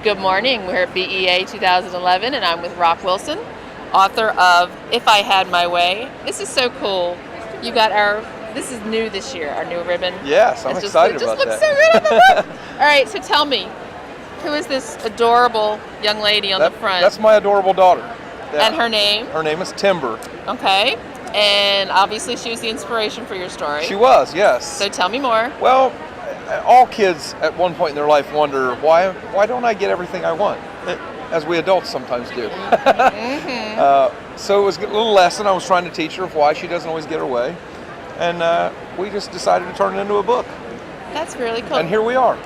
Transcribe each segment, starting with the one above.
Good morning. We're at BEA 2011, and I'm with Rock Wilson, author of If I Had My Way. This is so cool. You got this is new this year, our new ribbon. Yes, I'm excited about that. It just looks so good on the book. All right, so tell me, who is this adorable young lady on the front? That's my adorable daughter. Yeah. And her name? Her name is Timber. Okay. And obviously she was the inspiration for your story. She was, yes. So tell me more. Well, all kids at one point in their life wonder, why don't I get everything I want? As we adults sometimes do. So it was a little lesson I was trying to teach her of why she doesn't always get her way. And we just decided to turn it into a book. That's really cool. And here we are.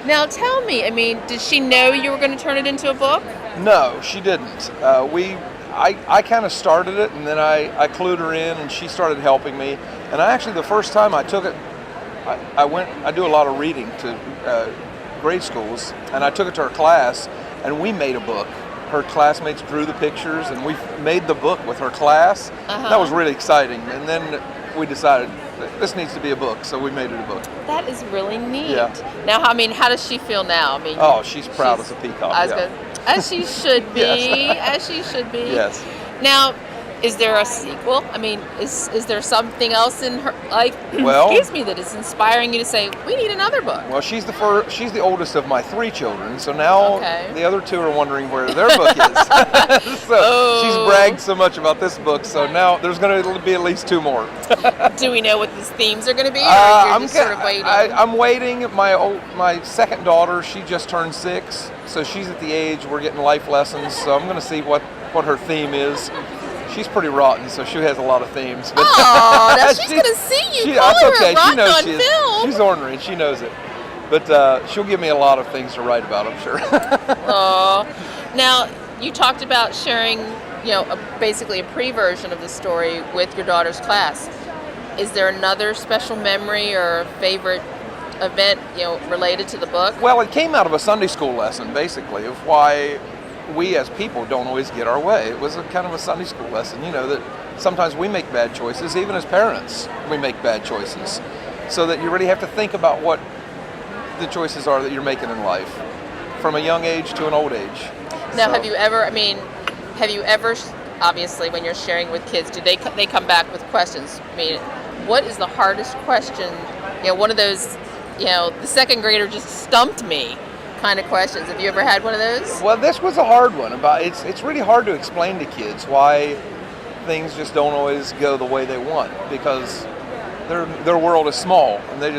Now tell me, did she know you were going to turn it into a book? No, she didn't. I kind of started it, and then I clued her in, and she started helping me. And the first time I took it, I do a lot of reading to grade schools, and I took it to her class, and we made a book. Her classmates drew the pictures, and we made the book with her class. That was really exciting. And then we decided this needs to be a book, so we made it a book. That is really neat. Yeah. Now, how does she feel now? Oh, she's proud as a peacock. As she should be. Yes. As she should be. Yes. Now, is there a sequel? Is there something else in her that is inspiring you to say we need another book? Well, she's the oldest of my 3 children, so now the other 2 are wondering where their book is. So she's bragged so much about this book, so now there's going to be at least 2 more. Do we know what these themes are going to be? Or I'm just sort of waiting. I'm waiting. My second daughter, she just turned 6, so she's at the age we're getting life lessons. So I'm going to see what her theme is. She's pretty rotten, so she has a lot of themes. Oh, now she's going to see you calling her rotten on film. She's ornery, and she knows it. But she'll give me a lot of things to write about, I'm sure. Now, you talked about sharing, basically a pre-version of the story with your daughter's class. Is there another special memory or favorite event, related to the book? Well, it came out of a Sunday school lesson, basically, of why we as people don't always get our way. It was a kind of a Sunday school lesson, that sometimes we make bad choices. Even as parents, we make bad choices. So that you really have to think about what the choices are that you're making in life, from a young age to an old age. Now, have you ever, obviously when you're sharing with kids, do they come back with questions? What is the hardest question? One of those, the second grader just stumped me kind of questions. Have you ever had one of those? Well, this was a hard one. It's really hard to explain to kids why things just don't always go the way they want, because their world is small and they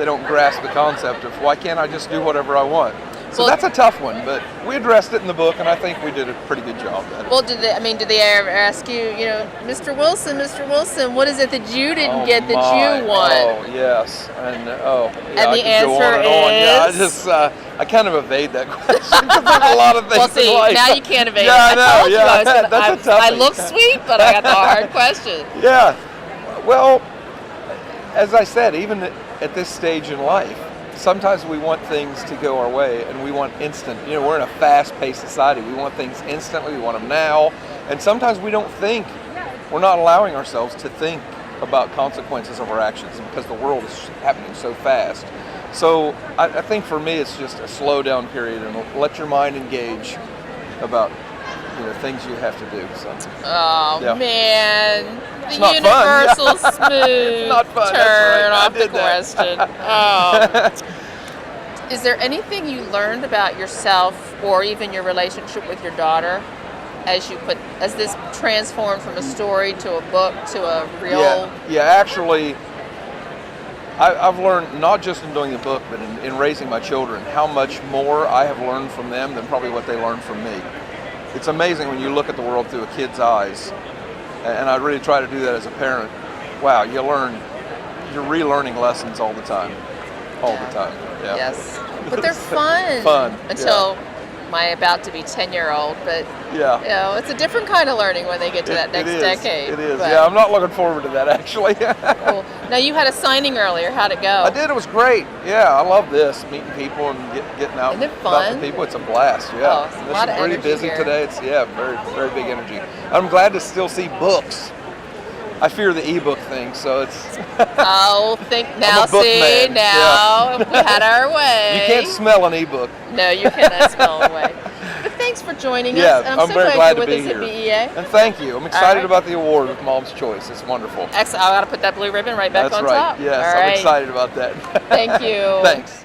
don't grasp the concept of why can't I just do whatever I want. So that's a tough one, but we addressed it in the book, and I think we did a pretty good job at it. Well, did they ever ask you, Mr. Wilson, what is it that you didn't get that you want? Oh, yes, and and the answer is? Yeah, I kind of evade that question because there's a lot of things in life. Now you can't evade it. I know, that's a tough I look sweet, but I got the hard question. Yeah, well, as I said, even at this stage in life, sometimes we want things to go our way, and we want instant. We're in a fast-paced society. We want things instantly. We want them now. And sometimes we don't think. We're not allowing ourselves to think about consequences of our actions because the world is happening so fast. So I think for me, it's just a slow down period and let your mind engage about things you have to do. So. Man. It's the universal smooth not fun. turn off the that. question. Is there anything you learned about yourself or even your relationship with your daughter as this transformed from a story to a book to a real? Yeah. Actually, I've learned, not just in doing the book, but in raising my children, how much more I have learned from them than probably what they learned from me. It's amazing when you look at the world through a kid's eyes. And I really try to do that as a parent. Wow, you're relearning lessons all the time. Yeah. Yes, but they're fun. Until my about-to-be 10-year-old, but it's a different kind of learning when they get to that next decade. It is. Yeah, I'm not looking forward to that actually. Cool. Now you had a signing earlier. How'd it go? I did. It was great. Yeah, I love this, meeting people and getting out. Isn't it fun? With people. It's a blast. Yeah. It's a lot of pretty energy busy here. today. It's very very big energy. I'm glad to still see books. I fear the ebook thing, so it's. Oh, now a book see, man, now we had our way. You can't smell an ebook. No, you cannot smell away. But thanks for joining us. Yeah, And I'm so very glad glad you're to with be us here. at BEA. And thank you. I'm excited right. about the award with Mom's Choice. It's wonderful. Excellent. I got to put that blue ribbon right back That's on right. top. Yes, All I'm right. excited about that. Thank you. Thanks.